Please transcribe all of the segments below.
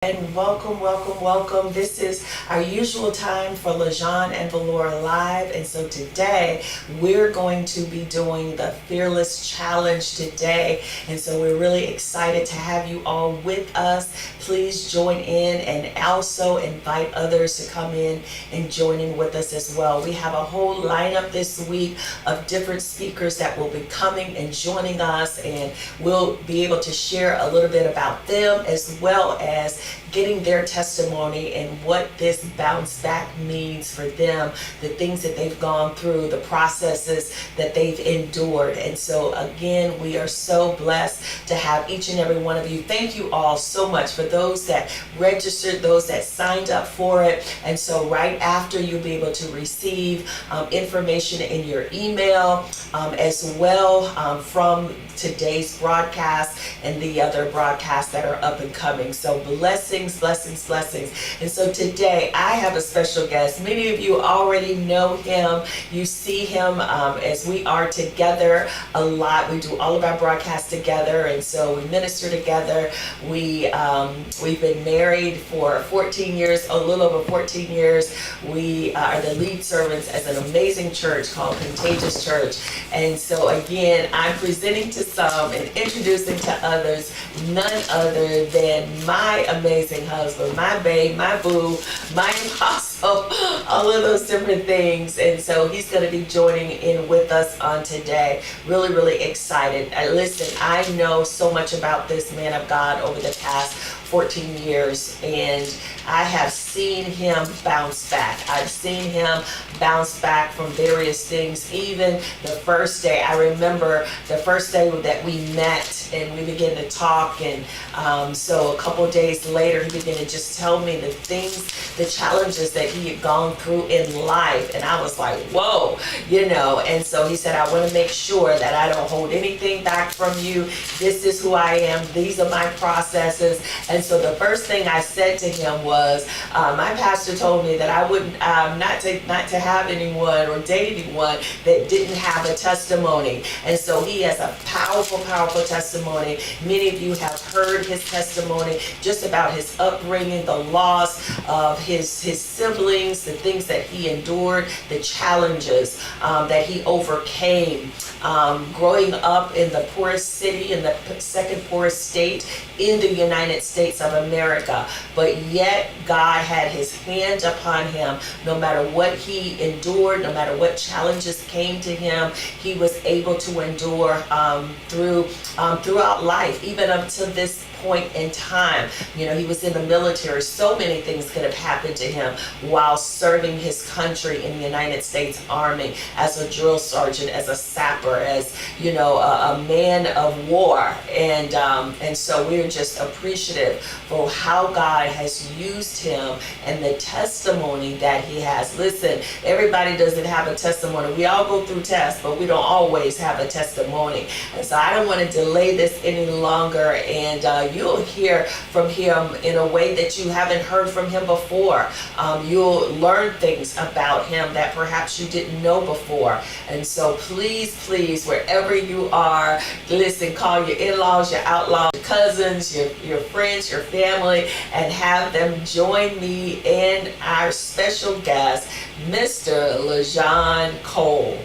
And welcome, welcome, welcome. This is our usual time for LaJun and Valora Live. And so today we're going to be doing the Fearless Challenge today. And so we're really excited to have you all with us. Please join in and also invite others to come in and join in with us as well. We have a whole lineup this week of different speakers that will be coming and joining us, and we'll be able to share a little bit about them as well as getting their testimony and what this bounce back means for them, the things that they've gone through, the processes that they've endured. And so again, we are so blessed to have each and every one of you. Thank you all so much for those that registered, those that signed up for it. And so right after, you'll be able to receive information in your email as well from today's broadcast and the other broadcasts that are up and coming. So blessings, blessings, blessings. And so today I have a special guest. Many of you already know him. You see him as we are together a lot. We do all of our broadcasts together, and so we minister together. We've been married for 14 years, a little over 14 years. We are the lead servants as an amazing church called Contagious Church. And so again, I'm presenting to some and introducing to others none other than my amazing husband, my babe, my boo, my apostle, all of those different things. And so he's going to be joining in with us on today. Really, really excited. Listen, I know so much about this man of God over the past 14 years, and I have seen him bounce back. I've seen him bounce back from various things. Even the first day, I remember the first day that we met and we began to talk, and so a couple of days later he began to just tell me the things, the challenges that he had gone through in life, and I was like, whoa, and so he said, I want to make sure that I don't hold anything back from you. This is who I am. These are my processes. And so the first thing I said to him was, my pastor told me that I wouldn't not to have anyone or date anyone that didn't have a testimony. And so he has a powerful, powerful testimony. Many of you have heard his testimony just about his upbringing, the loss of his siblings, the things that he endured, the challenges that he overcame, growing up in the poorest city, in the second poorest state in the United States of America. But yet God had his hand upon him. No matter what he endured, no matter what challenges came to him, he was able to endure throughout life, even up to this point in time. He was in the military. So many things could have happened to him while serving his country in the United States Army as a drill sergeant, as a sapper, as a man of war. And so we're just appreciative for how God has used him and the testimony that he has. Listen, everybody doesn't have a testimony. We all go through tests, but we don't always have a testimony. And so I don't want to delay this any longer, and you'll hear from him in a way that you haven't heard from him before. You'll learn things about him that perhaps you didn't know before. And so please, please, wherever you are, listen, call your in-laws, your outlaws, your cousins, your friends, your family, and have them join me in our special guest, Mr. LaJun Cole.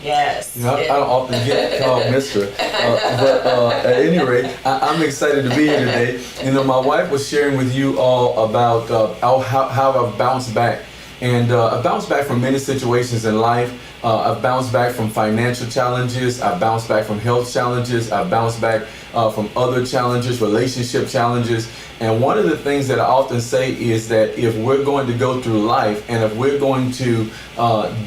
Yes. I don't often get called Mr. But at any rate, I'm excited to be here today. My wife was sharing with you all about how I've bounced back. And I've bounced back from many situations in life. I've bounced back from financial challenges. I've bounced back from health challenges. I've bounced back from other challenges, relationship challenges. And one of the things that I often say is that if we're going to go through life and if we're going to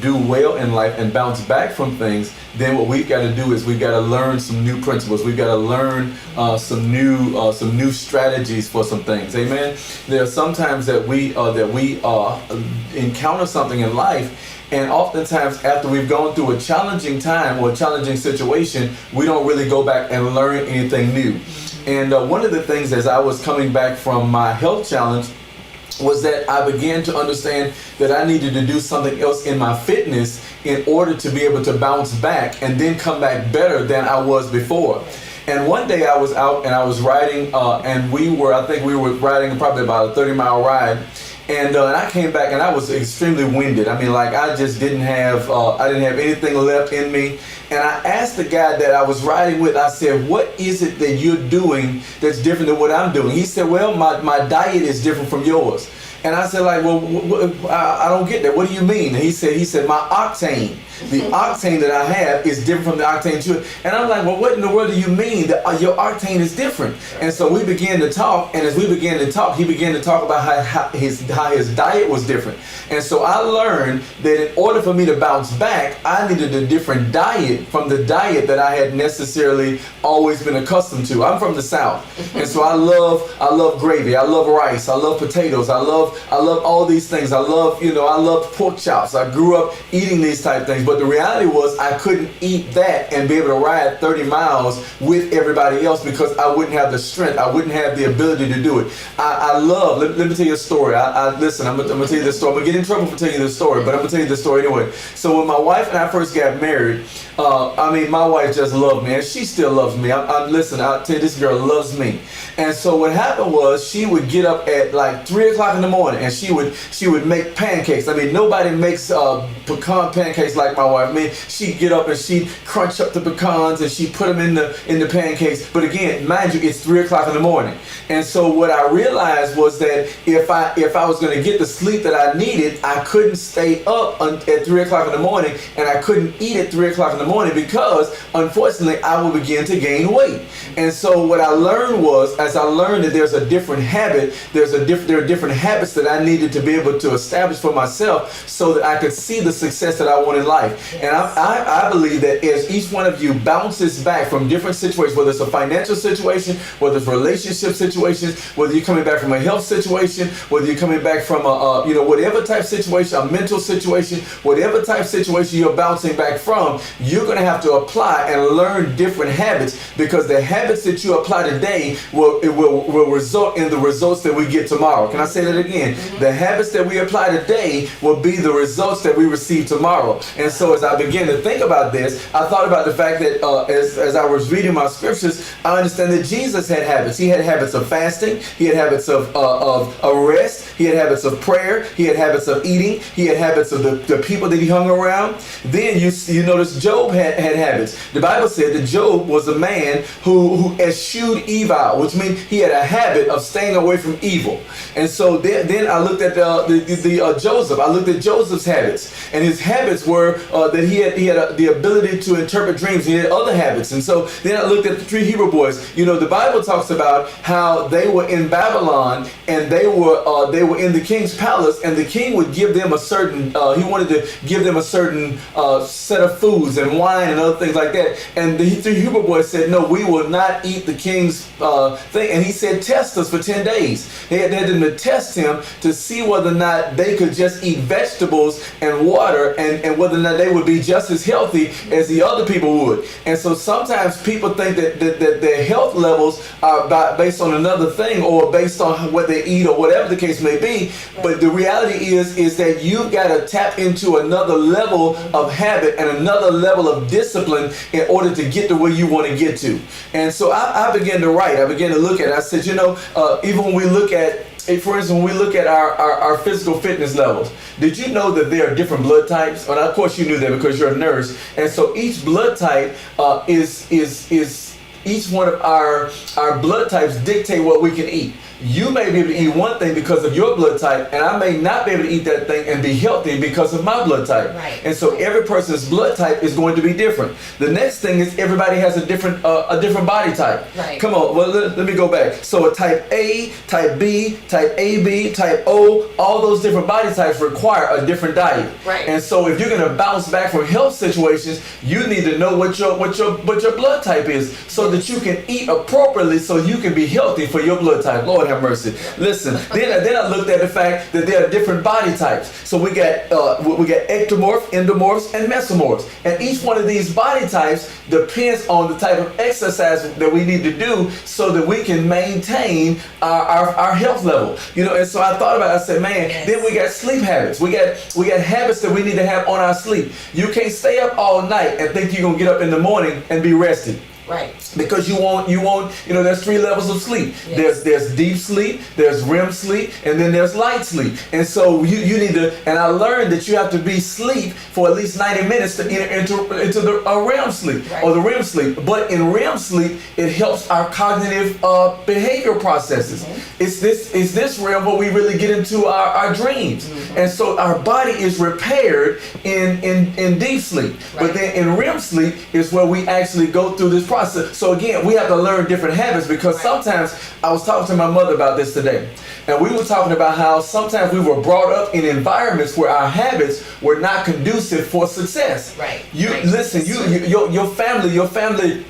do well in life and bounce back from things, then what we've got to do is we've got to learn some new principles. We've got to learn some new strategies for some things. Amen. There are sometimes that we encounter something in life, and oftentimes after we've gone through a challenging time or a challenging situation, we don't really go back and learn anything new. And one of the things as I was coming back from my health challenge was that I began to understand that I needed to do something else in my fitness in order to be able to bounce back and then come back better than I was before. And one day I was out and I was riding, and I think we were riding probably about a 30-mile ride. And I came back and I was extremely winded. I mean, like I just didn't have anything left in me. And I asked the guy that I was riding with, I said, what is it that you're doing that's different than what I'm doing? He said, well, my diet is different from yours. And I said, like, well, I don't get that. What do you mean? And he said, my octane, the octane that I have is different from the octane you. And I'm like, well, what in the world do you mean that your octane is different? And so we began to talk, and as we began to talk, he began to talk about how his diet was different. And so I learned that in order for me to bounce back, I needed a different diet from the diet that I had necessarily always been accustomed to. I'm from the South, and so I love gravy, I love rice, I love potatoes, I love all these things. I love pork chops. I grew up eating these type of things, but the reality was I couldn't eat that and be able to ride 30 miles with everybody else because I wouldn't have the strength. I wouldn't have the ability to do it. Let me tell you a story. Listen, I'm gonna tell you this story. I'm gonna get in trouble for telling you this story, but I'm gonna tell you this story anyway. So when my wife and I first got married, my wife just loved me, and she still loves me. Listen, I'll tell you, this girl loves me. And so what happened was she would get up at like 3 o'clock in the morning and she would make pancakes. I mean, nobody makes pecan pancakes like my wife. I mean, she'd get up and she'd crunch up the pecans and she'd put them in the pancakes. But again, mind you, it's 3 o'clock in the morning. And so what I realized was that if I was going to get the sleep that I needed, I couldn't stay up at 3 o'clock in the morning, and I couldn't eat at 3 o'clock in the morning because unfortunately I would begin to gain weight. And so what I learned was, as I learned that there's a different habit, there are different habits that I needed to be able to establish for myself so that I could see the success that I want in life. Yes. And I believe that as each one of you bounces back from different situations, whether it's a financial situation, whether it's relationship situations, whether you're coming back from a health situation, whether you're coming back from whatever type of situation, a mental situation, whatever type of situation you're bouncing back from, you're going to have to apply and learn different habits, because the habits that you apply today will result in the results that we get tomorrow. Can I say that again? Mm-hmm. The habits that we apply today will be the results that we receive tomorrow. And so as I began to think about this, I thought about the fact that as I was reading my scriptures, I understand that Jesus had habits. He had habits of fasting. He had habits of rest. He had habits of prayer. He had habits of eating. He had habits of the people that he hung around. Then you notice Job had habits. The Bible said that Job was a man who eschewed evil, which means he had a habit of staying away from evil. And so then I looked at Joseph. I looked at Joseph's habits, and his habits were that he had the ability to interpret dreams. He had other habits. And so then I looked at the 3 Hebrew boys. You know, the Bible talks about how they were in Babylon, and they were in the king's palace, and the king would give them a certain he wanted to give them a certain set of foods and wine and other things like that. And the 3 Hebrew boys said, no, we will not eat the king's thing. And he said, test us for 10 days. They had them to test him to see whether or not they could just eat vegetables and water, and whether or not they would be just as healthy as the other people would. And so sometimes people think that their health levels are based on another thing, or based on what they eat, or whatever the case may be. But the reality is that you've got to tap into another level of habit and another level of discipline in order to get to where you want to get to. And so I began to write. I began to look at it. I said, even when we look at, for instance, when we look at our physical fitness levels, did you know that there are different blood types? And of course you knew that because you're a nurse. And so each blood type is each one of our blood types dictate what we can eat. You may be able to eat one thing because of your blood type, and I may not be able to eat that thing and be healthy because of my blood type. Right. And so every person's blood type is going to be different. The next thing is everybody has a different body type. Right. Come on, well, let me go back. So a type A, type B, type AB, type O, all those different body types require a different diet. Right. And so if you're going to bounce back from health situations, you need to know what your blood type is, so that you can eat appropriately, so you can be healthy for your blood type. Lord have mercy. Listen, then I looked at the fact that there are different body types. So we got ectomorphs, endomorphs, and mesomorphs. And each one of these body types depends on the type of exercise that we need to do so that we can maintain our health level. And so I thought about it. I said, man, yes. Then we got sleep habits. We got habits that we need to have on our sleep. You can't stay up all night and think you're going to get up in the morning and be rested. Right. Because you want, there's 3 levels of sleep. Yes. There's deep sleep, there's REM sleep, and then there's light sleep. And so you need to, and I learned that you have to be asleep for at least 90 minutes to enter into the REM sleep, right, or the REM sleep. But in REM sleep, it helps our cognitive behavior processes. Mm-hmm. It's this realm where we really get into our dreams. Mm-hmm. And so our body is repaired in deep sleep. Right. But then in REM sleep is where we actually go through this process. So again, we have to learn different habits, because sometimes, I was talking to my mother about this today, and we were talking about how sometimes we were brought up in environments where our habits were not conducive for success. Right. Listen, your family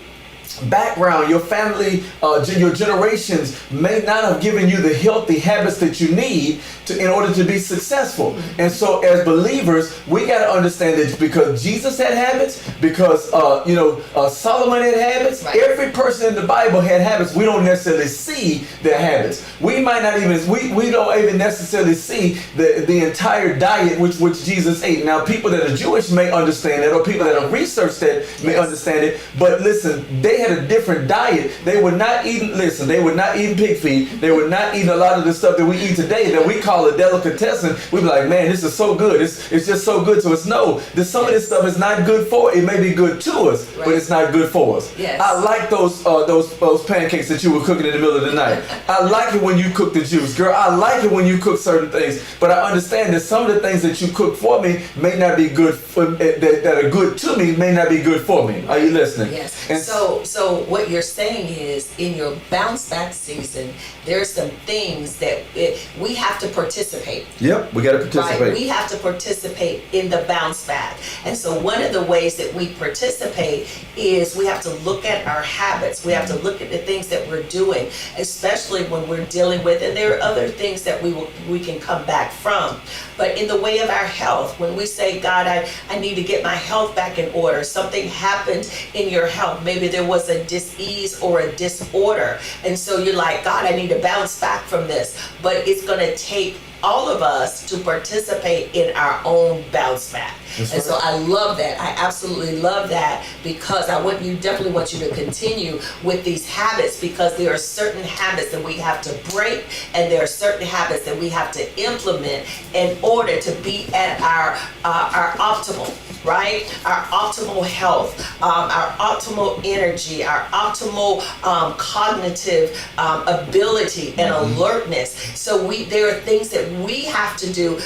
background, your family, your generations may not have given you the healthy habits that you need in order to be successful. Mm-hmm. And so as believers, we got to understand that because Jesus had habits, because Solomon had habits, right, every person in the Bible had habits. We don't necessarily see their habits. We might not even, we don't even necessarily see the entire diet which Jesus ate. Now, people that are Jewish may understand that, or people that have researched that may understand it. But listen, they had a different diet. They were not eating, they were not eating pig feet. They were not eating a lot of the stuff that we eat today that we call a delicatessen. We be like, man, this is so good. It's just so good to us. No, some of this stuff is not good for, it may be good to us, right, but it's not good for us. Yes. I like those pancakes that you were cooking in the middle of the night. I like it when you cook the juice, girl. I like it when you cook certain things, but I understand that some of the things that you cook for me may not be good for, that are good to me may not be good for me. Are you listening? Yes. And so what you're saying is, in your bounce back season, there's some things that we have to participate. Yep, we got to participate. Right? We have to participate in the bounce back. And so one of the ways that we participate is we have to look at our habits. We have to look at the things that we're doing, especially when we're dealing with, and there are other things that we can come back from. But in the way of our health, when we say, God, I need to get my health back in order, something happened in your health. Maybe there was a dis-ease or a disorder. And so you're like, God, I need to bounce back from this. But it's going to take all of us to participate in our own bounce back. That's and right. So I love that. I absolutely love that, because definitely want you to continue with these habits, because there are certain habits that we have to break, and there are certain habits that we have to implement in order to be at our optimal, right? Our optimal health, our optimal energy, our optimal cognitive ability and alertness. So there are things that we have to do.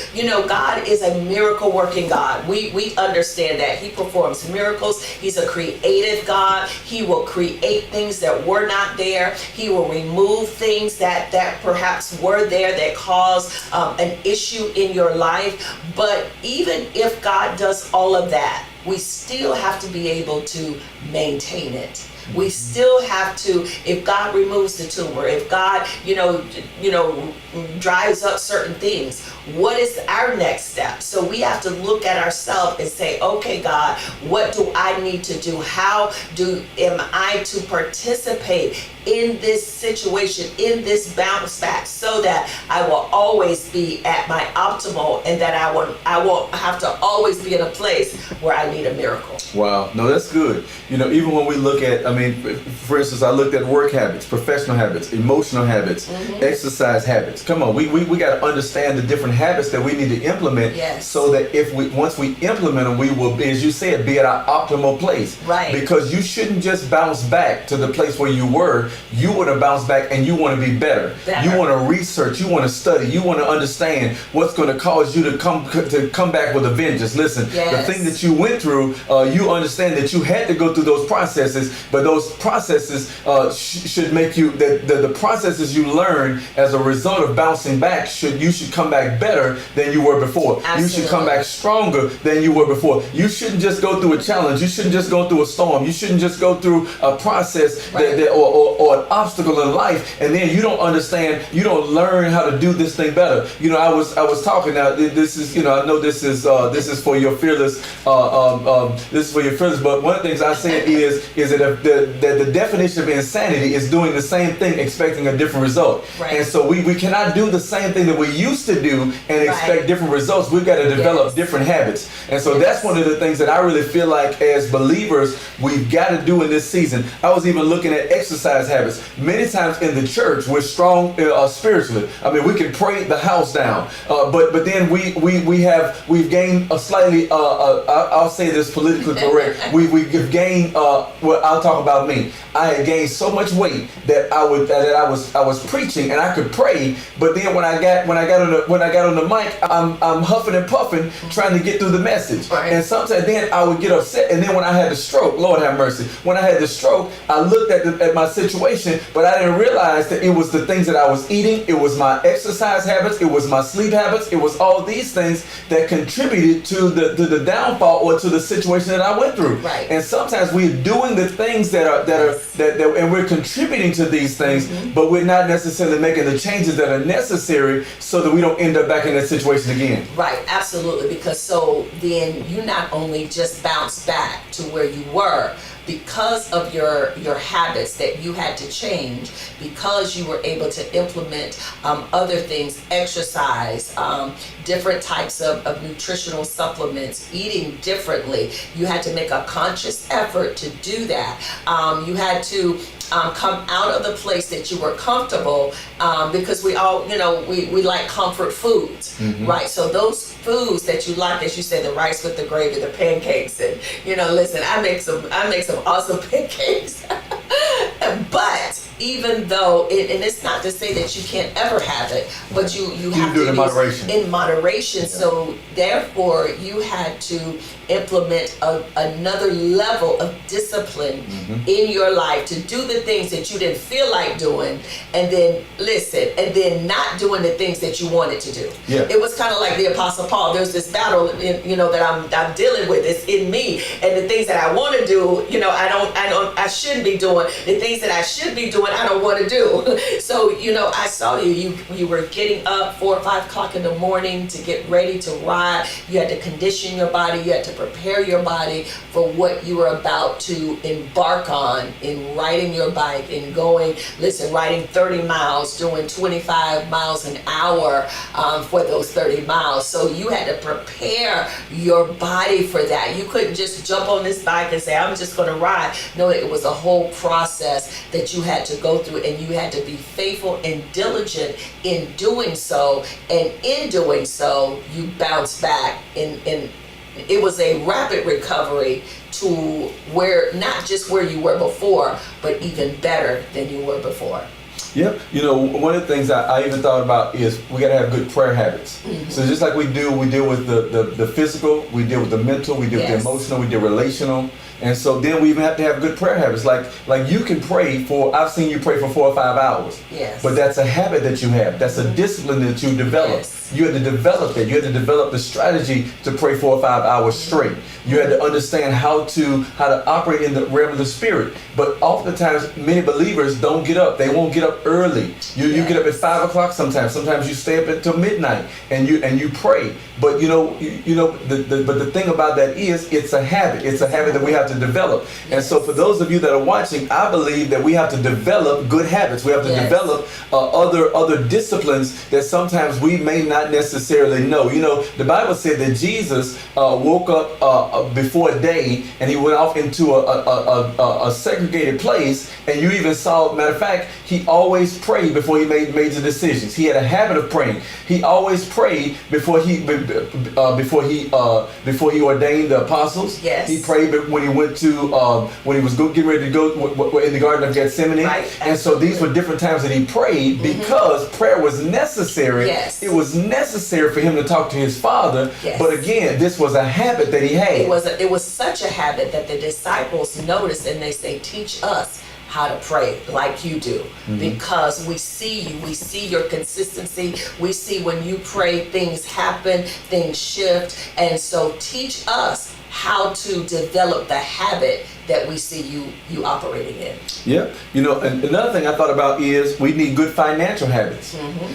God is a miracle working God. We understand that. He performs miracles. He's a creative God. He will create things that were not there. He will remove things that perhaps were there that caused an issue in your life. But even if God does all of that, we still have to be able to maintain it. We still have to, if God removes the tumor, if God, dries up certain things, what is our next step? So we have to look at ourselves and say, okay, God, what do I need to do? How am I to participate in this situation, in this bounce back, so that I will always be at my optimal, and that I won't have to always be in a place where I need a miracle. Wow. No, that's good. Even when we look at, for instance, I looked at work habits, professional habits, emotional habits, exercise habits. Come on, we got to understand the different habits that we need to implement, yes, so that once we implement them, we will be, as you said, be at our optimal place. Right. Because you shouldn't just bounce back to the place where you were. You want to bounce back, and you want to be better. You want to research, you want to study, you want to understand what's going to cause you to come back with a vengeance. Listen, yes, the thing that you went through, you understand that you had to go through those processes, but those processes should make you, the processes you learn as a result of bouncing back, you should come back better than you were before. Absolutely. You should come back stronger than you were before. You shouldn't just go through a challenge. You shouldn't just go through a storm. You shouldn't just go through a process, right, or or an obstacle in life, and then you don't understand, you don't learn how to do this thing better. I was talking now. This is, I know this is for your fearless. This is for your fearless. But one of the things I said is that the definition of insanity is doing the same thing expecting a different result. Right. And so we cannot do the same thing that we used to do and expect different results. We've got to develop different habits. And so that's one of the things that I really feel like as believers we've got to do in this season. I was even looking at exercise habits. Many times in the church we're strong spiritually. I mean, we can pray the house down, but then we've gained a slightly I'll say this politically correct. We've gained well, I'll talk about me. I had gained so much weight that I was preaching and I could pray, but then when I got on the mic, I'm huffing and puffing trying to get through the message. Right. And sometimes then I would get upset, and then when I had the stroke, Lord have mercy, when I had the stroke, I looked at my situation, but I didn't realize that it was the things that I was eating, it was my exercise habits, it was my sleep habits, it was all these things that contributed to the downfall or to the situation that I went through. Right. And sometimes we're doing the things that and we're contributing to these things, but we're not necessarily making the changes that are necessary so that we don't end up back in that situation again. Right, absolutely, because so then you not only just bounce back to where you were because of your habits that you had to change, because you were able to implement other things, exercise, different types of nutritional supplements, eating differently. You had to make a conscious effort to do that. You had to come out of the place that you were comfortable, because we all, we like comfort foods, right? So those foods that you like, as you said, the rice with the gravy, the pancakes, and listen, I make some awesome pancakes. But even though, and it's not to say that you can't ever have it, but you have to do it in moderation. In moderation. Yeah. So therefore, you had to implement another level of discipline in your life to do the things that you didn't feel like doing, and then not doing the things that you wanted to do. Yeah. It was kind of like the Apostle Paul. There's this battle, that I'm dealing with. It's in me, and the things that I want to do, I shouldn't be doing. The things that I should be doing, I don't want to do. So, I saw you were getting up 4 or 5 o'clock in the morning to get ready to ride. You had to condition your body. You had to prepare your body for what you were about to embark on in riding your bike and riding 30 miles, doing 25 miles an hour for those 30 miles. So you had to prepare your body for that. You couldn't just jump on this bike and say, I'm just going to ride. No, it was a whole process that you had to go through, and you had to be faithful and diligent in doing so. And in doing so, you bounce back, and it was a rapid recovery to not just where you were before, but even better than you were before. Yep. One of the things I even thought about is we got to have good prayer habits. So just like we deal with the physical, we deal with the mental, we deal with the emotional, we deal relational. And so then we even have to have good prayer habits. Like you can pray I've seen you pray for 4 or 5 hours. Yes. But that's a habit that you have. That's a discipline that you develop. Yes. You had to develop that. You had to develop the strategy to pray 4 or 5 hours straight. You had to understand how to operate in the realm of the spirit. But oftentimes many believers don't get up. They won't get up early. You get up at 5 o'clock sometimes. Sometimes you stay up until midnight and you pray. But the thing about that is it's a habit. It's a habit that we have to develop. And so for those of you that are watching, I believe that we have to develop good habits. We have to develop other disciplines that sometimes we may not necessarily know. The Bible said that Jesus woke up before day, and he went off into a segregated place, and you even saw, matter of fact, he always prayed before he made major decisions. He had a habit of praying. He always prayed before he ordained the apostles. Yes. He prayed when he went to when he was getting ready to go in the Garden of Gethsemane. Right. And so these were different times that he prayed because prayer was necessary. Yes. It was necessary for him to talk to his Father. Yes. But again, this was a habit that he had. It was such a habit that the disciples noticed, and they say, teach us how to pray like you do, because we see you, we see your consistency, we see when you pray things happen, things shift, and so teach us how to develop the habit that we see you operating in. Yeah. And another thing I thought about is we need good financial habits.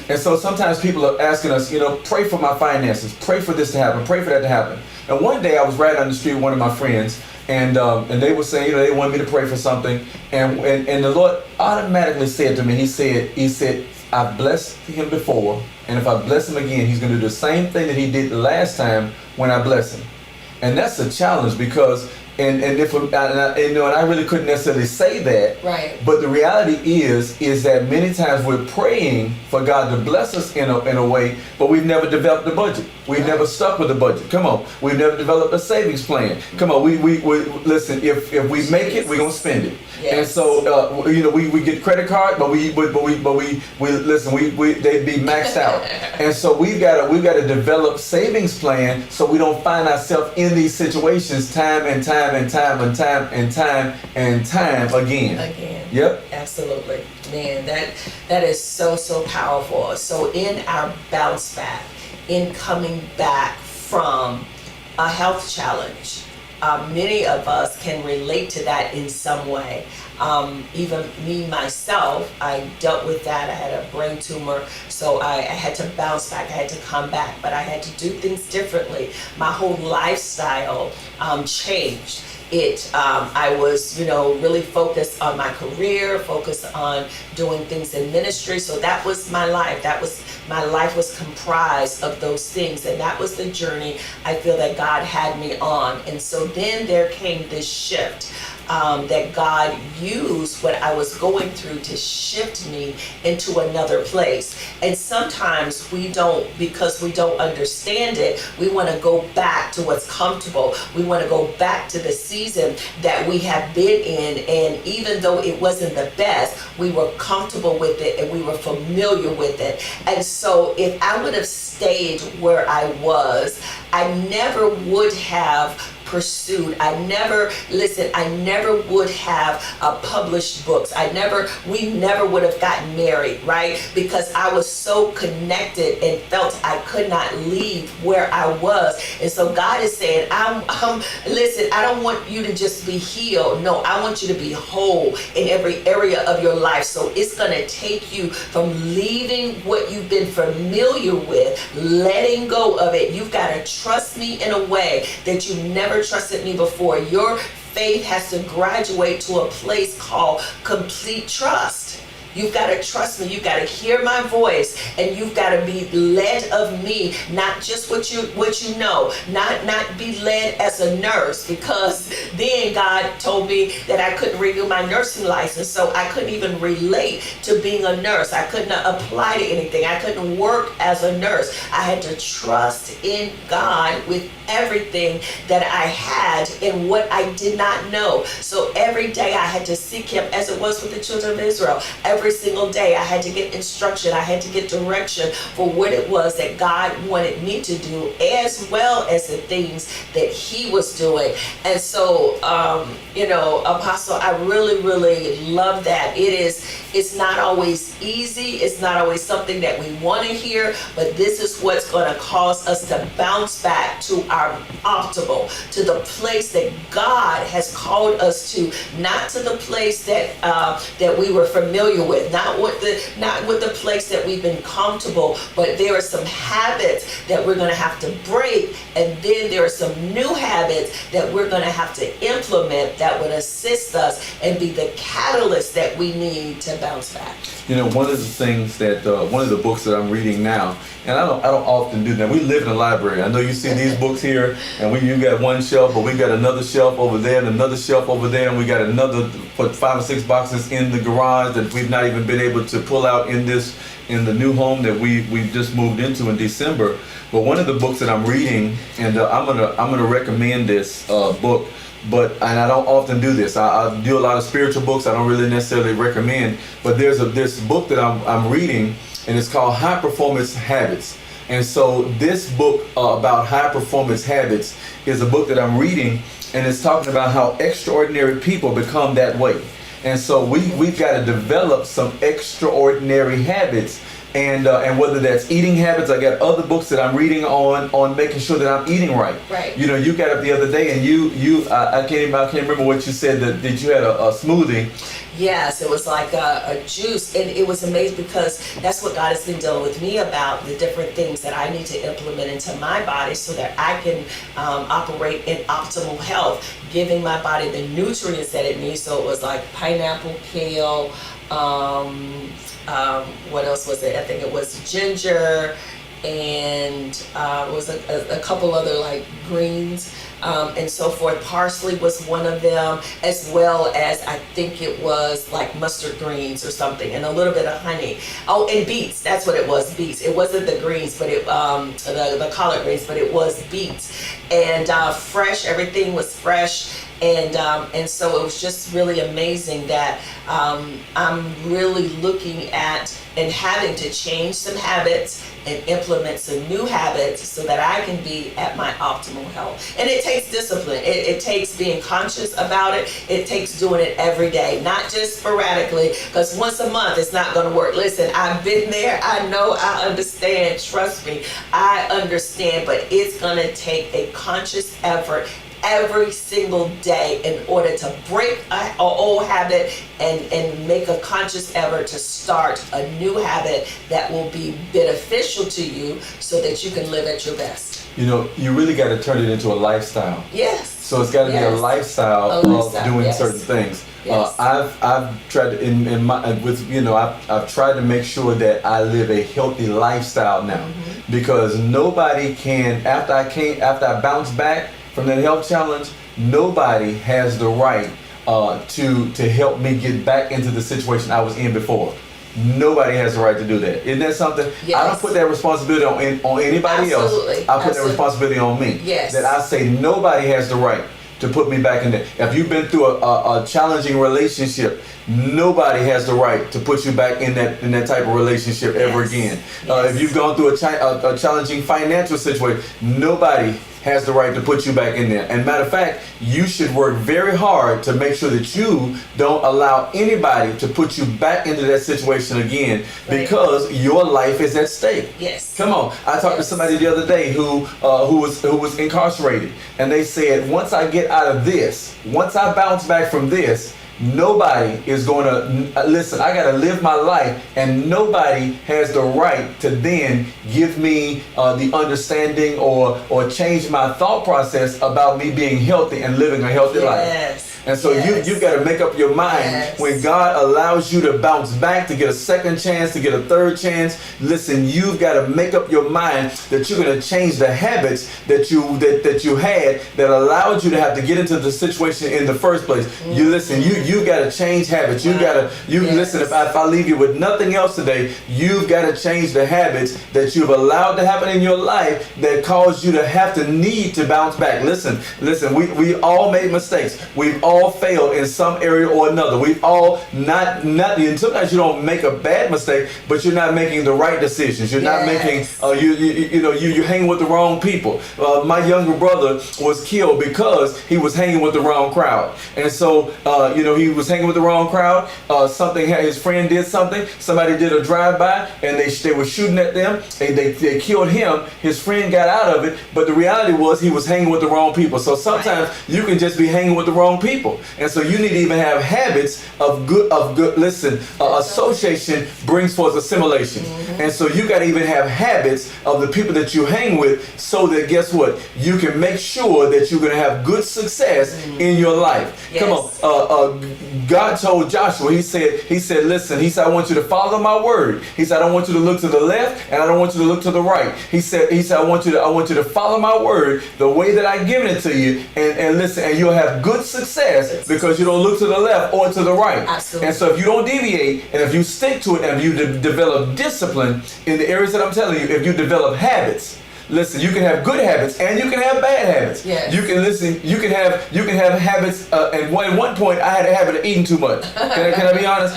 And so sometimes people are asking us, pray for my finances, pray for this to happen, pray for that to happen. And one day I was right on the street with one of my friends, and they were saying, they wanted me to pray for something, and the Lord automatically said to me, He said, I've blessed him before, and if I bless him again, he's going to do the same thing that he did the last time when I bless him. And that's a challenge because, and I really couldn't necessarily say that. Right. But the reality is that many times we're praying for God to bless us in a way, but we've never developed the budget. We've never stuck with the budget. Come on, we've never developed a savings plan. Come on, we listen. If we make it, we're gonna spend it. Yes. And so we get credit card, but we listen. They be maxed out. And so we've got to develop savings plan so we don't find ourselves in these situations time and time again. Yep. Absolutely. Man, that is so powerful. So in our bounce back, in coming back from a health challenge, many of us can relate to that in some way. Even me myself, I dealt with that. I had a brain tumor, so I had to bounce back. I had to come back, but I had to do things differently. My whole lifestyle changed. I was, really focused on my career, focused on doing things in ministry. So that was my life. My life was comprised of those things. And that was the journey I feel that God had me on. And so then there came this shift. That God used what I was going through to shift me into another place. And sometimes because we don't understand it, we want to go back to what's comfortable. We want to go back to the season that we have been in. And even though it wasn't the best, we were comfortable with it and we were familiar with it. And so if I would have stayed where I was, I never would have pursued. I never would have published books. We never would have gotten married, right? Because I was so connected and felt I could not leave where I was. And so God is saying, listen, I don't want you to just be healed. No, I want you to be whole in every area of your life. So it's going to take you from leaving what you've been familiar with, letting go of it. You've got to trust me in a way that you never trusted me before. Your faith has to graduate to a place called complete trust. You've got to trust me. You've got to hear my voice, and you've got to be led of me, not just what you know, not be led as a nurse, because then God told me that I couldn't renew my nursing license, so I couldn't even relate to being a nurse. I couldn't apply to anything. I couldn't work as a nurse. I had to trust in God with everything that I had and what I did not know. So every day I had to seek Him, as it was with the children of Israel. Every single day I had to get instruction. I had to get direction for what it was that God wanted me to do, as well as the things that He was doing. And so, Apostle, I really love that. It's not always easy. It's not always something that we want to hear, but this is what's going to cause us to bounce back to our optimal, to the place that God has called us to, not to the place that we were familiar with, not with the place that we've been comfortable, but there are some habits that we're going to have to break, and then there are some new habits that we're going to have to implement that would assist us and be the catalyst that we need to bounce back. One of the things that one of the books that I'm reading now, and I don't often do that. We live in a library. I know you see these books here, and you got one shelf, but we got another shelf over there and another shelf over there, and we got another 5 or 6 boxes in the garage that we've not even been able to pull out in the new home that we've just moved into in December. But one of the books that I'm reading, and I'm gonna recommend this book. And I don't often do this. I do a lot of spiritual books. I don't really necessarily recommend. But there's this book that I'm reading, and it's called High Performance Habits. And so this book about high performance habits is a book that I'm reading, and it's talking about how extraordinary people become that way. And so we've got to develop some extraordinary habits and whether that's eating habits. I got other books that I'm reading on making sure that I'm eating right. Right. You know, you got up the other day and I can't remember what you said, that you had a smoothie. Yes, it was like a juice, and it was amazing because that's what God has been dealing with me about, the different things that I need to implement into my body so that I can operate in optimal health, giving my body the nutrients that it needs. So it was like pineapple, kale, what else was it? I think it was ginger, and it was a couple other like greens. And so forth. Parsley was one of them, as well as I think it was like mustard greens or something, and a little bit of honey. Oh, and beets. That's what it was. Beets. It wasn't the greens, but it the collard greens, but it was beets. And fresh. Everything was fresh. And so it was just really amazing that I'm really looking at and having to change some habits and implement some new habits so that I can be at my optimal health. And it takes discipline. It takes being conscious about it. It takes doing it every day, not just sporadically, because once a month it's not going to work. Listen, I've been there. I know, I understand. Trust me, I understand, but it's going to take a conscious effort every single day in order to break an old habit and make a conscious effort to start a new habit that will be beneficial to you so that you can live at your best. You know, you really got to turn it into a lifestyle. Yes. So it's got to be a lifestyle of doing certain things. Yes. I've tried to, in my with you know I've tried to make sure that I live a healthy lifestyle now, because nobody can after I bounce back from that health challenge, nobody has the right to help me get back into the situation I was in before. Nobody has the right to do that. Isn't that something? Yes. I don't put that responsibility on anybody else. I put that responsibility on me. Yes. That I say nobody has the right to put me back in there. If you've been through a challenging relationship, nobody has the right to put you back in that type of relationship ever again. If you've gone through a challenging financial situation, nobody has the right to put you back in there. And matter of fact, you should work very hard to make sure that you don't allow anybody to put you back into that situation again, because your life is at stake. Yes. Come on. I talked to somebody the other day who was incarcerated, and they said, once I get out of this, once I bounce back from this, nobody is going to listen. I got to live my life, and nobody has the right to then give me the understanding or change my thought process about me being healthy and living a healthy life. And so you've got to make up your mind, when God allows you to bounce back, to get a second chance, to get a third chance. Listen, you've got to make up your mind that you're going to change the habits that you had that allowed you to have to get into the situation in the first place. You listen, you got to change habits. You got to listen. If I leave you with nothing else today, you've got to change the habits that you've allowed to happen in your life that caused you to have to need to bounce back. Listen. We all made mistakes. We've all failed in some area or another. We've all not and sometimes you don't make a bad mistake, but you're not making the right decisions. You're not making you hang with the wrong people. My younger brother was killed because he was hanging with the wrong crowd. And so he was hanging with the wrong crowd. His friend did something. Somebody did a drive-by and they were shooting at them, and they killed him. His friend got out of it, but the reality was he was hanging with the wrong people. So sometimes you can just be hanging with the wrong people. And so you need to even have habits of good. Listen, association brings forth assimilation. And so you got to even have habits of the people that you hang with, so that guess what? You can make sure that you're going to have good success in your life. Come on. God told Joshua, he said, listen, he said, I want you to follow my word. He said, I don't want you to look to the left, and I don't want you to look to the right. He said, I want you to follow my word the way that I've given it to you, and listen, and you'll have good success because you don't look to the left or to the right. Absolutely. And so if you don't deviate, and if you stick to it, and if you develop discipline in the areas that I'm telling you, if you develop habits, listen, you can have good habits and you can have bad habits. Yes. You can have habits. At one point, I had a habit of eating too much. Can I be honest?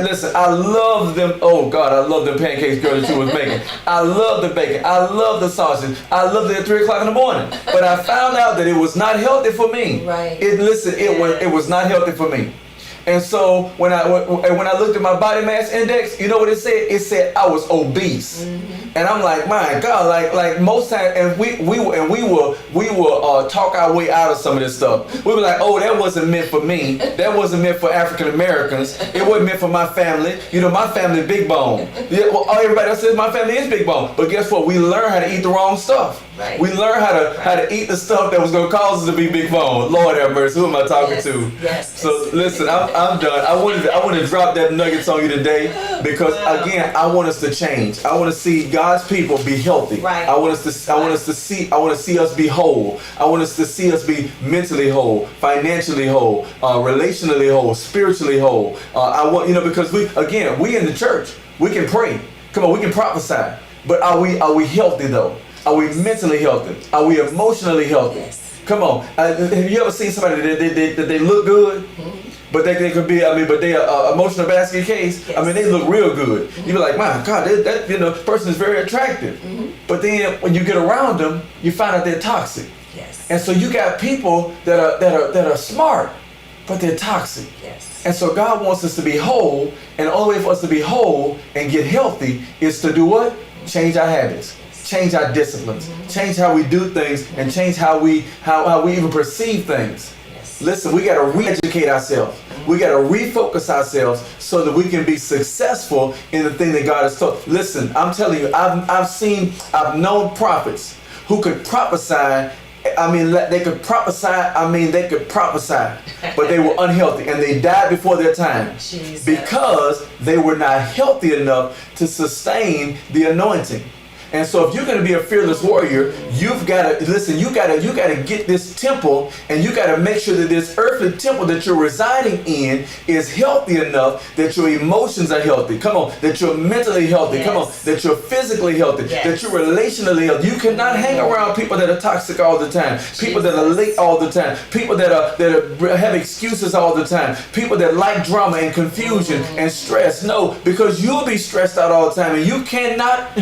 Listen, I love them. Oh God, I love them pancakes, girl, that you was making. I love the bacon. I love the sausage. I loved it at 3 o'clock in the morning. But I found out that it was not healthy for me. Right. It was not healthy for me. And so when I looked at my body mass index, you know what it said? It said I was obese. And I'm like, my God, like most times, and we will talk our way out of some of this stuff. We were like, oh, that wasn't meant for me. That wasn't meant for African Americans. It wasn't meant for my family. You know, my family big bone. Yeah, well, everybody else says my family is big bone. But guess what? We learn how to eat the wrong stuff. Right. We learn how to eat the stuff that was going to cause us to be big bone. Lord have mercy. Who am I talking to? Yes. So listen, I'm done. I wanted to drop that nuggets on you today because again, I want us to change. I want to see God's people be healthy. Right. I want to see us be whole. I want us to see us be mentally whole, financially whole, relationally whole, spiritually whole. I want, because we in the church, we can pray. Come on, we can prophesy. But are we healthy though? Are we mentally healthy? Are we emotionally healthy? Yes. Come on. Have you ever seen somebody that they look good, but they could be, but they are emotional basket case? Yes. I mean, they look real good. You be like, my God, that person is very attractive. But then when you get around them, you find out they're toxic. Yes. And so you got people that are smart, but they're toxic. Yes. And so God wants us to be whole, and the only way for us to be whole and get healthy is to do what? Change our habits. Change our disciplines, change how we do things, and change how we even perceive things. Yes. Listen, we got to re-educate ourselves. We got to refocus ourselves so that we can be successful in the thing that God has told. Listen, I'm telling you, I've known prophets who could prophesy. They could prophesy, but they were unhealthy and they died before their time. Jesus. Because they were not healthy enough to sustain the anointing. And so if you're going to be a fearless warrior, you've got to listen, you got to get this temple, and you got to make sure that this earthly temple that you're residing in is healthy enough that your emotions are healthy. Come on, that you're mentally healthy. Yes. Come on, that you're physically healthy, yes. that you're relationally healthy. You cannot hang around people that are toxic all the time, people that are late all the time, people that have excuses all the time, people that like drama and confusion and stress. No, because you'll be stressed out all the time, and you cannot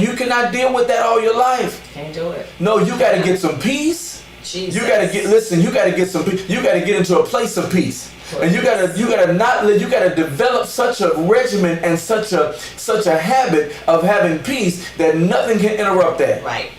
deal with that all your life. Can't do it. No, you got to get some peace. Jesus. You got to get some peace. You got to get into a place of peace. And you got to develop such a regimen and such a habit of having peace that nothing can interrupt that. Right.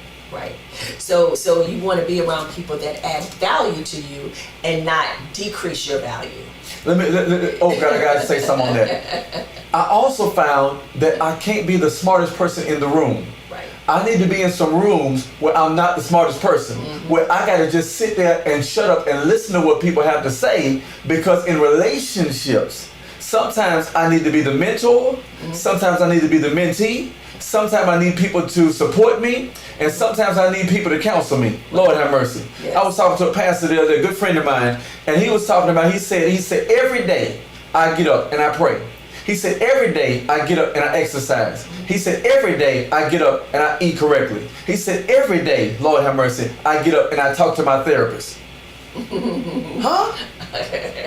So you want to be around people that add value to you and not decrease your value. Oh God, I got to say something on that. I also found that I can't be the smartest person in the room. Right. I need to be in some rooms where I'm not the smartest person, where I got to just sit there and shut up and listen to what people have to say, because in relationships, sometimes I need to be the mentor, sometimes I need to be the mentee, sometimes I need people to support me, and sometimes I need people to counsel me. Lord have mercy. Yes. I was talking to a pastor the other day, a good friend of mine, and he was talking about, he said, every day I get up and I pray. He said, every day I get up and I exercise. He said, every day I get up and I eat correctly. He said, every day, Lord have mercy, I get up and I talk to my therapist. Huh?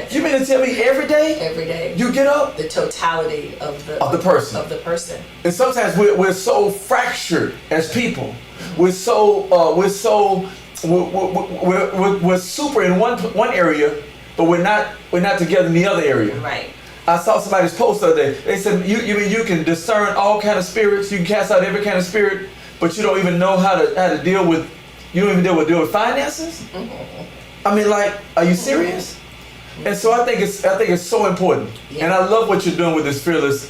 You mean to tell me every day? Every day. You get up? The totality of the person. And sometimes we're so fractured as people. We're super in one area, but we're not together in the other area. Right. I saw somebody's post the other day. They said, you mean you can discern all kind of spirits, you can cast out every kind of spirit, but you don't even know how to deal with, you don't even deal with finances? I mean, like, are you serious? And so I think it's so important. Yeah. And I love what you're doing with this fearless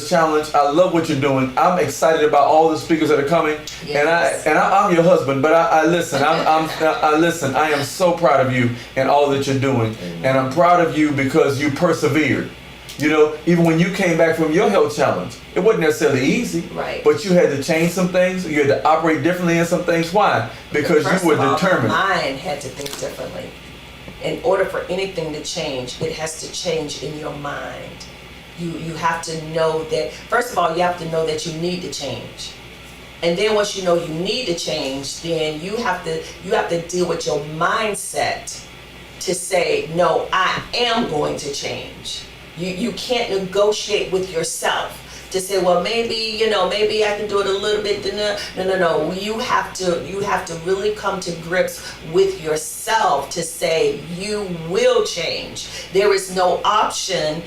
challenge. I love what you're doing. I'm excited about all the speakers that are coming. Yes. And I'm your husband, but I listen. I listen. I am so proud of you and all that you're doing. And I'm proud of you because you persevered. Even when you came back from your health challenge, it wasn't necessarily easy. Right. But you had to change some things. You had to operate differently in some things. Why? Because you were determined. My mind had to think differently. In order for anything to change, it has to change in your mind. You have to know that, first of all, you have to know that you need to change. And then once you know you need to change, then you have to deal with your mindset to say, no, I am going to change. You can't negotiate with yourself. to say, well, maybe, maybe I can do it a little bit. No. You have to really come to grips with yourself to say you will change. There is no option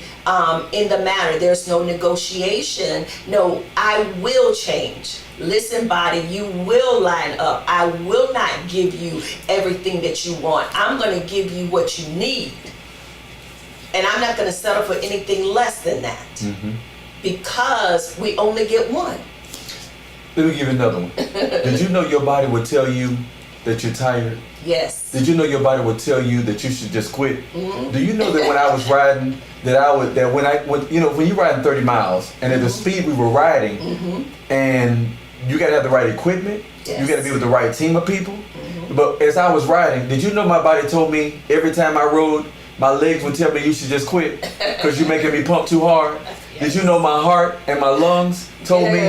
in the matter. There's no negotiation. No, I will change. Listen, body, you will line up. I will not give you everything that you want. I'm going to give you what you need. And I'm not going to settle for anything less than that. Mm-hmm. Because we only get one. Let me give you another one. Did you know your body would tell you that you're tired? Yes. Did you know your body would tell you that you should just quit? Mm-hmm. Do you know that when I was riding, when you're riding 30 miles and at the speed we were riding, and you got to have the right equipment, you got to be with the right team of people. But as I was riding, did you know my body told me every time I rode, my legs would tell me you should just quit because you're making me pump too hard? Did you know my heart and my lungs told me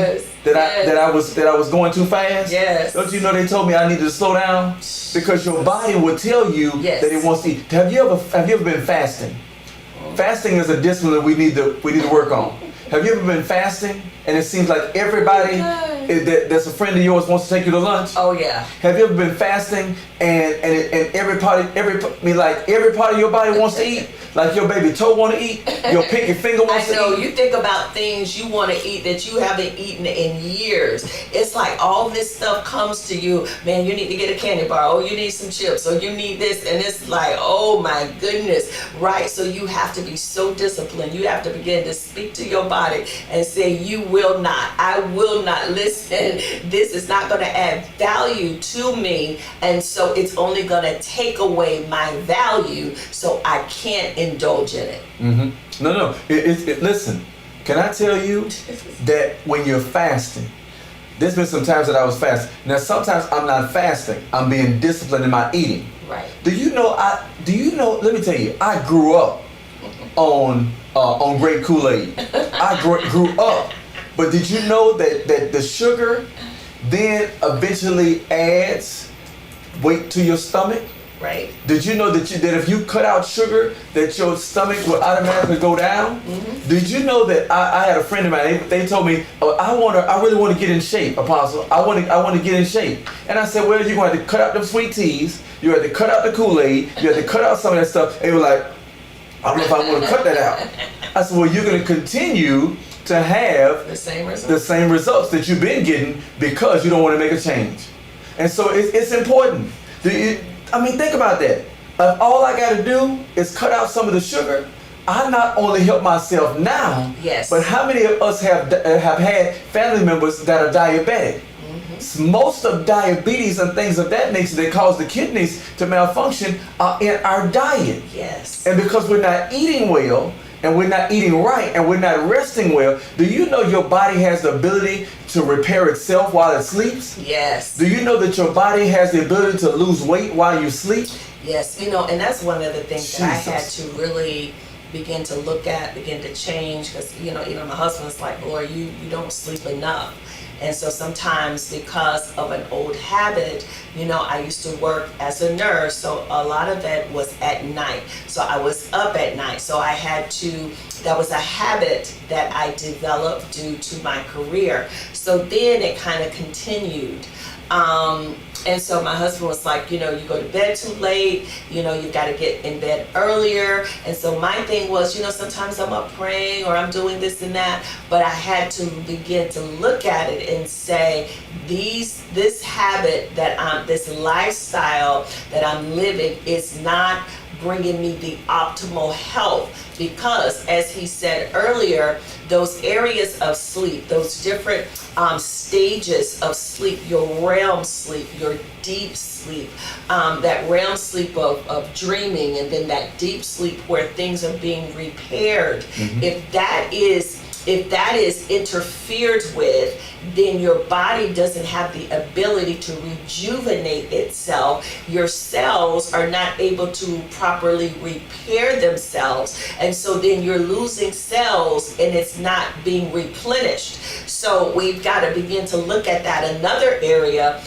that I was going too fast? Yes. Don't you know they told me I needed to slow down? Because your body will tell you that it wants to eat. Have you ever been fasting? Fasting is a discipline we need to work on. Have you ever been fasting and it seems like everybody that's a friend of yours wants to take you to lunch? Oh yeah. Have you ever been fasting and every part of your body wants to eat? Like your baby toe want to eat, your pinky finger wants to eat. I know, you think about things you want to eat that you haven't eaten in years. It's like all this stuff comes to you. Man, you need to get a candy bar. Oh, you need some chips. Or you need this. And it's like, oh my goodness. Right? So you have to be so disciplined. You have to begin to speak to your body and say, you will not. I will not. Listen, this is not going to add value to me. And so it's only going to take away my value. So I can't indulge in it. Mm-hmm. No. Listen, can I tell you that when you're fasting, there's been some times that I was fasting. Now sometimes I'm not fasting. I'm being disciplined in my eating. Right. Do you know? Let me tell you. I grew up on grape Kool-Aid. I grew up. But did you know that the sugar then eventually adds weight to your stomach? Right. Did you know that if you cut out sugar, that your stomach will automatically go down? Mm-hmm. Did you know that I had a friend of mine? They told me, I really want to get in shape, Apostle. I want to get in shape. And I said, well, you're going to have to cut out the sweet teas. You have to cut out the Kool-Aid. You have to cut out some of that stuff. And they were like, I don't know if I want to cut that out. I said, well, you're going to continue to have the same results that you've been getting because you don't want to make a change. And so it's important. Think about that. If all I got to do is cut out some of the sugar, I not only help myself now, but how many of us have had family members that are diabetic? Mm-hmm. Most of diabetes and things of that nature that cause the kidneys to malfunction are in our diet. Yes. And because we're not eating well, and we're not eating right, and we're not resting well, do you know your body has the ability to repair itself while it sleeps? Yes. Do you know that your body has the ability to lose weight while you sleep? Yes, and that's one of the things that I had to really begin to look at, begin to change, because, even my husband's like, Lord, you don't sleep enough. And so sometimes because of an old habit, I used to work as a nurse, so a lot of it was at night. So I was up at night. So that was a habit that I developed due to my career. So then it kind of continued. And so my husband was like, you go to bed too late, you got to get in bed earlier. And so my thing was, sometimes I'm up praying or I'm doing this and that, but I had to begin to look at it and say, this habit this lifestyle that I'm living is not bringing me the optimal health, because as he said earlier, those areas of sleep, those different stages of sleep, your REM sleep, your deep sleep, that REM sleep of dreaming, and then that deep sleep where things are being repaired. Mm-hmm. If that is interfered with, then your body doesn't have the ability to rejuvenate itself. Your cells are not able to properly repair themselves. And so then you're losing cells and it's not being replenished. So we've got to begin to look at that. Another area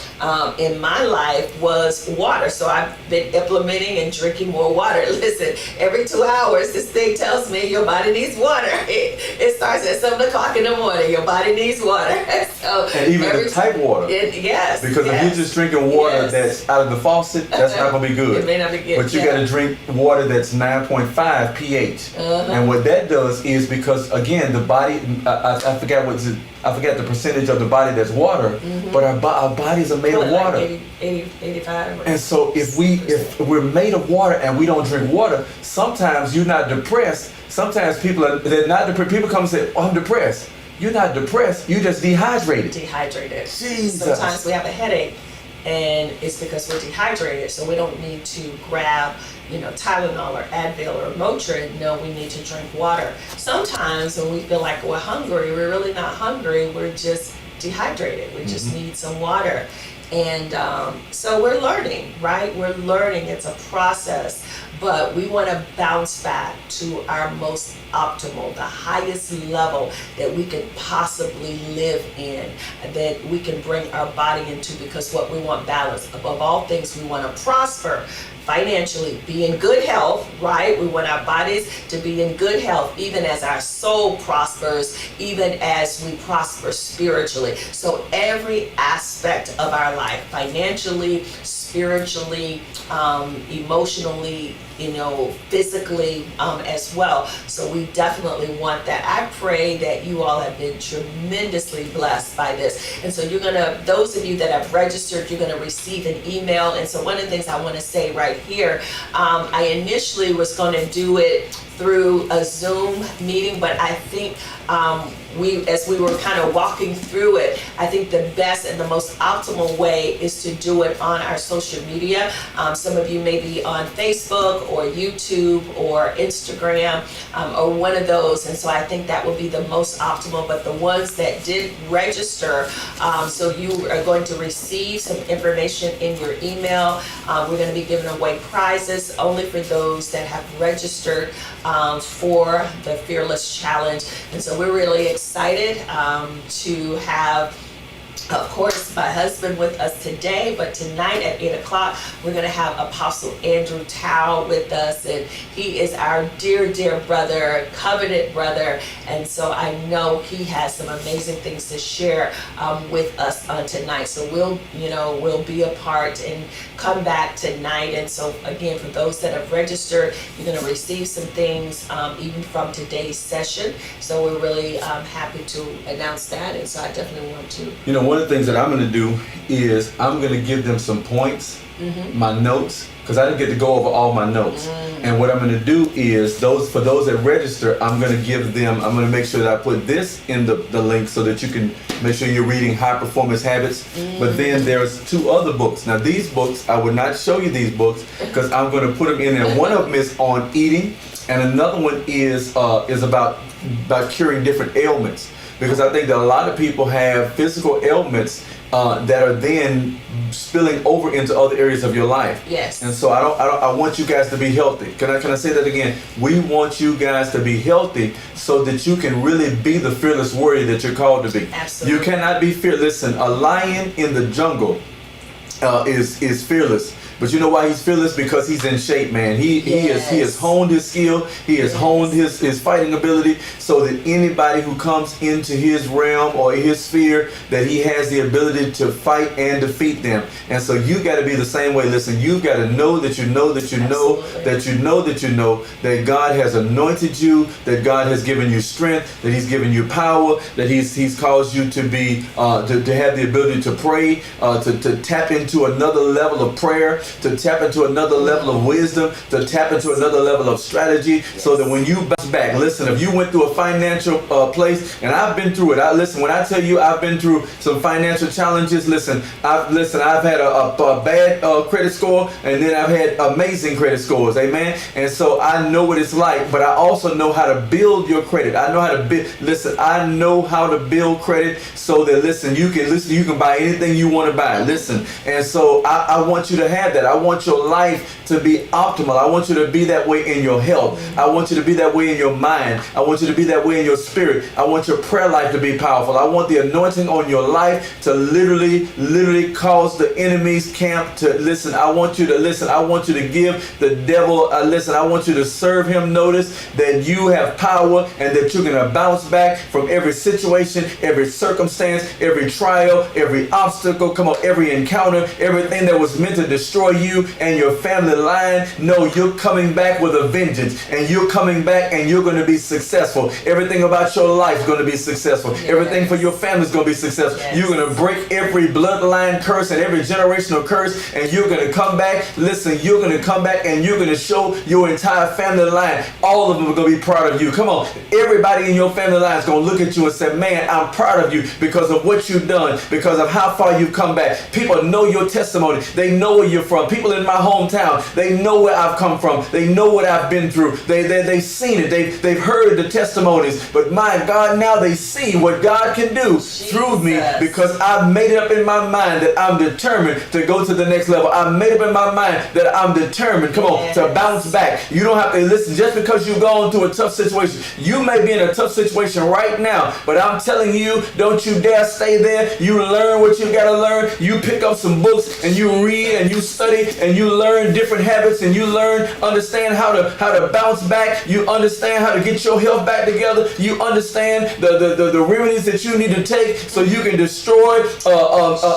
in my life was water. So I've been implementing and drinking more water. Listen, every 2 hours, this thing tells me your body needs water. It starts at 7 o'clock in the morning. Your body needs water. So and even the type water. Yes. Because if you're just drinking water that's out of the faucet, that's not going to be good. It may not be good. But you got to drink water that's 9.5 pH. And what that does is because, again, the body, I forget the percentage of the body that's water, but our bodies are made of water. Like 85. And so if we're made of water and we don't drink water, sometimes you're not depressed. Sometimes they're not depressed. People come and say, "Oh, I'm depressed." You're not depressed. You're just dehydrated. Jesus. Sometimes we have a headache, and it's because we're dehydrated. So we don't need to grab, Tylenol or Advil or Motrin. No, we need to drink water. Sometimes when we feel like we're hungry, we're really not hungry. We're just dehydrated. We just need some water. And so we're learning, right? We're learning. It's a process, but we want to bounce back to our most optimal, the highest level that we could possibly live in, that we can bring our body into, because what we want balance. Above all things, we want to prosper financially, be in good health, right? We want our bodies to be in good health, even as our soul prospers, even as we prosper spiritually. So every aspect of our life, financially, spiritually, emotionally, physically, as well. So we definitely want that. I pray that you all have been tremendously blessed by this. And so those of you that have registered, you're gonna receive an email. And so one of the things I want to say right here, I initially was going to do it through a Zoom meeting, but I think as we were kind of walking through it, I think the best and the most optimal way is to do it on our social media. Some of you may be on Facebook or YouTube or Instagram or one of those, and so I think that would be the most optimal. But the ones that did register, so you are going to receive some information in your email. We're going to be giving away prizes only for those that have registered for the Fearless Challenge. And so we're really excited to have, of course, my husband with us today, but tonight at 8 o'clock, we're going to have Apostle Andrew Tao with us, and he is our dear, dear brother, covenant brother, and so I know he has some amazing things to share with us on tonight. So we'll be a part and come back tonight. And so again, for those that have registered, you're going to receive some things even from today's session. So we're really happy to announce that, and so I definitely want to. One of the things that I'm going to do is I'm going to give them some points, my notes, because I didn't get to go over all my notes. And what I'm going to do is for those that register, I'm going to make sure that I put this in the link so that you can make sure you're reading High Performance Habits. But then there's 2 other books. Now these books, I would not show you these books because I'm going to put them in there. One of them is on eating, and another one is about curing different ailments. Because I think that a lot of people have physical ailments that are then spilling over into other areas of your life. Yes. And so I want you guys to be healthy. Can I say that again? We want you guys to be healthy so that you can really be the fearless warrior that you're called to be. Absolutely. You cannot be fearless. Listen, a lion in the jungle is fearless. But you know why he's fearless? Because he's in shape, man. He has honed his skill. He has honed his fighting ability so that anybody who comes into his realm or his sphere, that he has the ability to fight and defeat them. And so you got to be the same way. Listen, you've got to know that you know that you know that you know that you know that God has anointed you, that God has given you strength, that he's given you power, that he's caused you to be to have the ability to pray, to tap into another level of prayer, to tap into another level of wisdom, to tap into another level of strategy, so that when you bounce back, listen, if you went through a financial place, and I've been through it, listen, when I tell you I've been through some financial challenges, I've had a bad credit score, and then I've had amazing credit scores, amen? And so I know what it's like, but I also know how to build your credit. I know how to I know how to build credit so that, you can buy anything you want to buy, and so I want you to have that. that. I want your life to be optimal. I want you to be that way in your health. I want you to be that way in your mind. I want you to be that way in your spirit. I want your prayer life to be powerful. I want the anointing on your life to literally cause the enemy's camp to listen. I want you to listen. I want you to give the devil a listen. I want you to serve him notice that you have power and that you're going to bounce back from every situation, every circumstance, every trial, every obstacle, come on, every encounter, everything that was meant to destroy you and your family line. No, you're coming back with a vengeance, and you're coming back and you're going to be successful. Everything about your life is going to be successful. Yes. Everything for your family is going to be successful. Yes. You're going to break every bloodline curse and every generational curse, and you're going to come back. Listen, you're going to come back and you're going to show your entire family line. All of them are going to be proud of you. Come on. Everybody in your family line is going to look at you and say, man, I'm proud of you because of what you've done, because of how far you've come back. People know your testimony. They know where you're from. People in my hometown, they know where I've come from. They know what I've been through. They've seen it. They've heard the testimonies. But my God, now they see what God can do through me because I've made it up in my mind that I'm determined to go to the next level. I've made up in my mind that I'm determined, come on, to bounce back. You don't have to listen just because you've gone through a tough situation. You may be in a tough situation right now, but I'm telling you, don't you dare stay there. You learn what you got to learn. You pick up some books and you read and you study and you learn different habits and you understand how to bounce back. You understand how to get your health back together. You understand the remedies that you need to take so you can destroy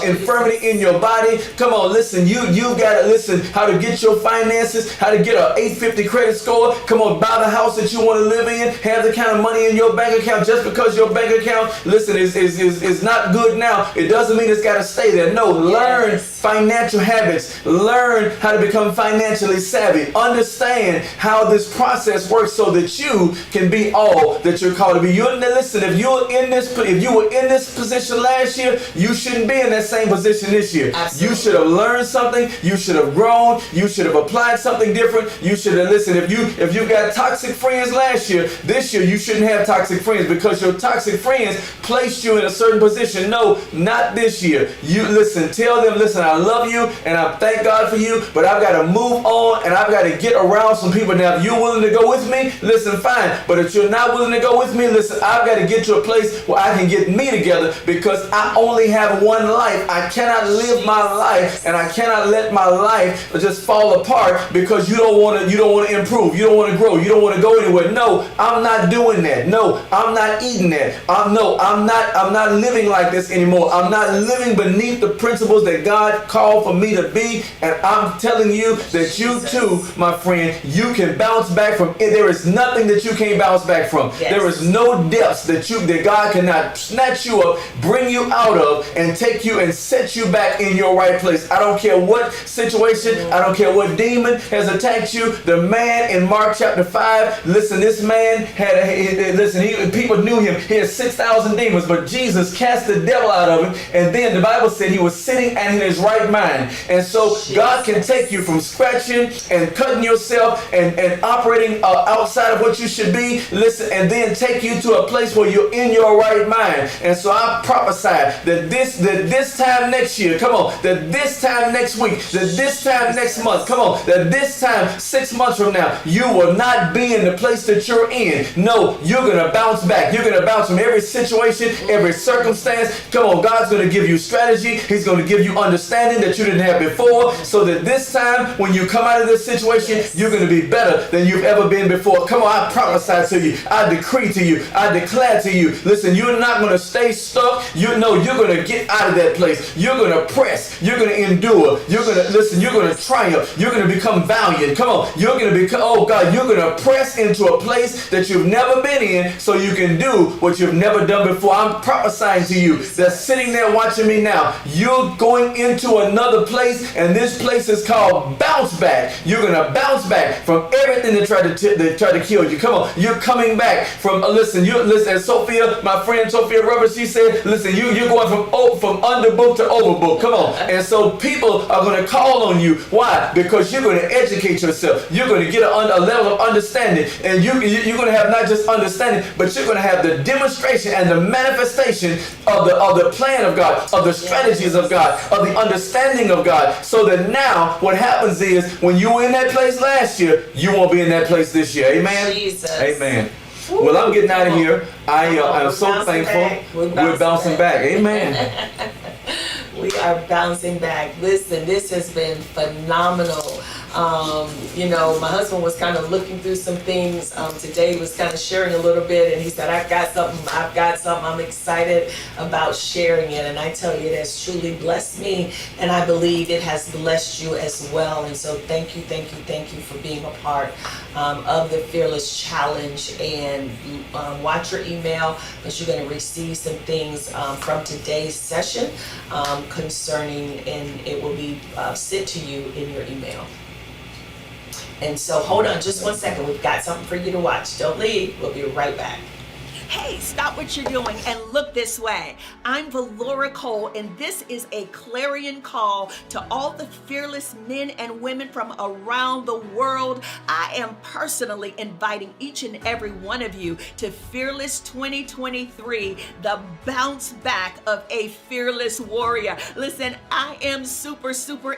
infirmity in your body. Come on, listen, you got to listen how to get your finances, how to get an 850 credit score. Come on, buy the house that you want to live in, have the kind of money in your bank account. Just because your bank account, listen, is not good now, it doesn't mean it's got to stay there. No, learn financial habits. Learn how to become financially savvy. Understand how this process works so that you can be all that you're called to be. Listen, if you were in this position last year, you shouldn't be in that same position this year. Absolutely. You should have learned something. You should have grown. You should have applied something different. You should have listened. If you got toxic friends last year, this year you shouldn't have toxic friends because your toxic friends placed you in a certain position. No, not this year. You listen. Tell them, listen, I love you and I thank God for you, but I've got to move on and I've got to get around some people. Now, if you're willing to go with me, listen, fine. But if you're not willing to go with me, listen, I've got to get to a place where I can get me together because I only have one life. I cannot live my life and I cannot let my life just fall apart because you don't want to improve. You don't want to grow. You don't want to go anywhere. No, I'm not doing that. No, I'm not eating that. I'm not living like this anymore. I'm not living beneath the principles that God called for me to be. And I'm telling you that you too, my friend, you can bounce back from it. There is nothing that you can't bounce back from. Yes. There is no depths that God cannot snatch you up, bring you out of, and take you and set you back in your right place. I don't care what situation, I don't care what demon has attacked you. The man in Mark chapter 5, listen, this man people knew him. He had 6,000 demons, but Jesus cast the devil out of him. And then the Bible said he was sitting and in his right mind. And so God can take you from scratching and cutting yourself and operating outside of what you should be. Listen, and then take you to a place where you're in your right mind. And so I prophesy that this time next year, come on, that this time next week, that this time next month, come on, that this time 6 months from now, you will not be in the place that you're in. No, you're going to bounce back. You're going to bounce from every situation, every circumstance. Come on, God's going to give you strategy. He's going to give you understanding that you didn't have before, so that this time when you come out of this situation, you're going to be better than you've ever been before. Come on, I prophesy to you. I decree to you. I declare to you. Listen, you're not going to stay stuck. You're going to get out of that place. You're going to press. You're going to endure. You're going to listen. You're going to triumph. You're going to become valiant. Come on. You're going to become, oh God, you're going to press into a place that you've never been in so you can do what you've never done before. I'm prophesying to you that's sitting there watching me now. You're going into another place, and this place is called bounce back. You're going to bounce back from everything that tried to kill you. Come on. You're coming back from, listen, as Sophia, my friend Sophia Roberts, she said, listen, you're going from underbook to overbook. Come on. And so people are going to call on you. Why? Because you're going to educate yourself. You're going to get a level of understanding, and you're going to have not just understanding, but you're going to have the demonstration and the manifestation of the plan of God, of the strategies of God, of the understanding of God, so that now what happens is when you were in that place last year, you won't be in that place this year. Amen? Jesus. Amen. Well, I'm getting out of here. I'm so thankful. We're bouncing back. Amen. We are bouncing back. Listen, this has been phenomenal. My husband was kind of looking through some things today. He was kind of sharing a little bit, and he said, I've got something. I'm excited about sharing it. And I tell you, it has truly blessed me, and I believe it has blessed you as well. And so thank you for being a part of the Fearless Challenge. And watch your email, because you're going to receive some things from today's session concerning, and it will be sent to you in your email. And so hold on just one second. We've got something for you to watch. Don't leave. We'll be right back. Hey, stop what you're doing and look this way. I'm Valora Cole, and this is a clarion call to all the fearless men and women from around the world. I am personally inviting each and every one of you to Fearless 2023, the bounce back of a fearless warrior. Listen, I am super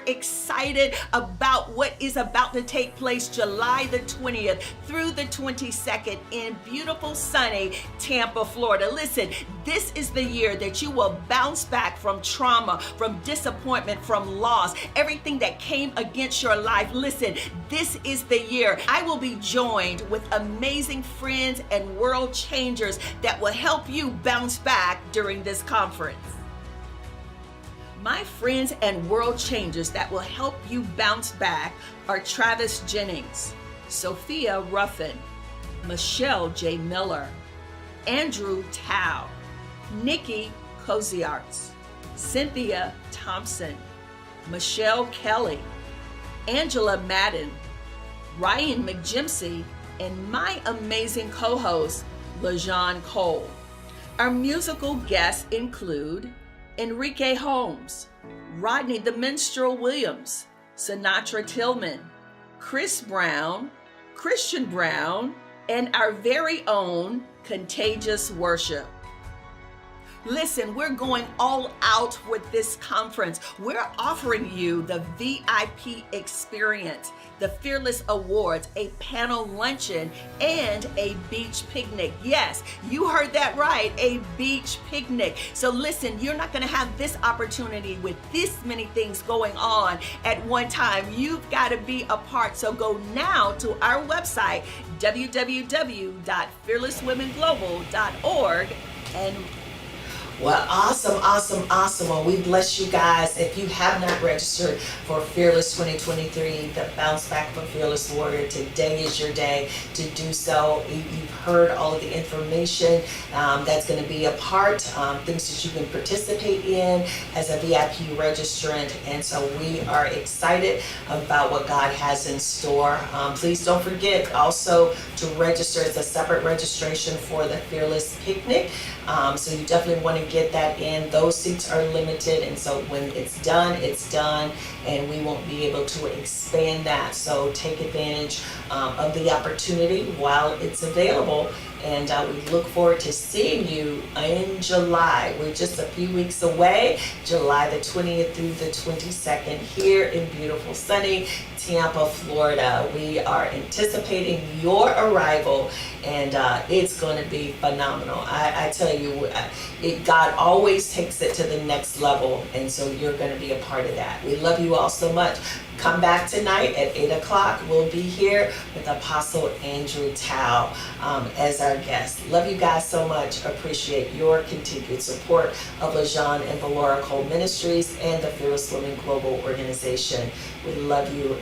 excited about what is about to take place July the 20th through the 22nd in beautiful, sunny Tampa, Florida. Listen, this is the year that you will bounce back from trauma, from disappointment, from loss, everything that came against your life. Listen, this is the year. I will be joined with amazing friends and world changers that will help you bounce back during this conference. My friends and world changers that will help you bounce back are Travis Jennings, Sophia Ruffin, Michelle J. Miller, Andrew Tao, Nikki Koziarts, Cynthia Thompson, Michelle Kelly, Angela Madden, Ryan McJimsey, and my amazing co-host, LaJun Cole. Our musical guests include Enrique Holmes, Rodney the Minstrel Williams, Sinatra Tillman, Chris Brown, Christian Brown, and our very own Contagious Worship. Listen, we're going all out with this conference. We're offering you the VIP experience, the Fearless Awards, a panel luncheon, and a beach picnic. Yes, you heard that right, a beach picnic. So listen, you're not gonna have this opportunity with this many things going on at one time. You've gotta be a part. So go now to our website, www.fearlesswomenglobal.org, and well, awesome. Well, we bless you guys. If you have not registered for Fearless 2023, the Bounce Back for Fearless Warrior, today is your day to do so. You've heard all of the information that's going to be a part, things that you can participate in as a VIP registrant. And so we are excited about what God has in store. Please don't forget also to register. It's a separate registration for the Fearless Picnic. So you definitely want to get that in. Those seats are limited, and so when it's done, and we won't be able to expand that. So take advantage of the opportunity while it's available, and we look forward to seeing you in July. We're just a few weeks away, July the 20th through the 22nd, here in beautiful sunny Tampa, Florida. We are anticipating your arrival, and it's going to be phenomenal. I tell you, God always takes it to the next level, and so you're going to be a part of that. We love you all so much. Come back tonight at 8 o'clock. We'll be here with Apostle Andrew Tao as our guest. Love you guys so much. Appreciate your continued support of LaJun and Valora Cole Ministries and the Fearless Women Global Organization. We love you.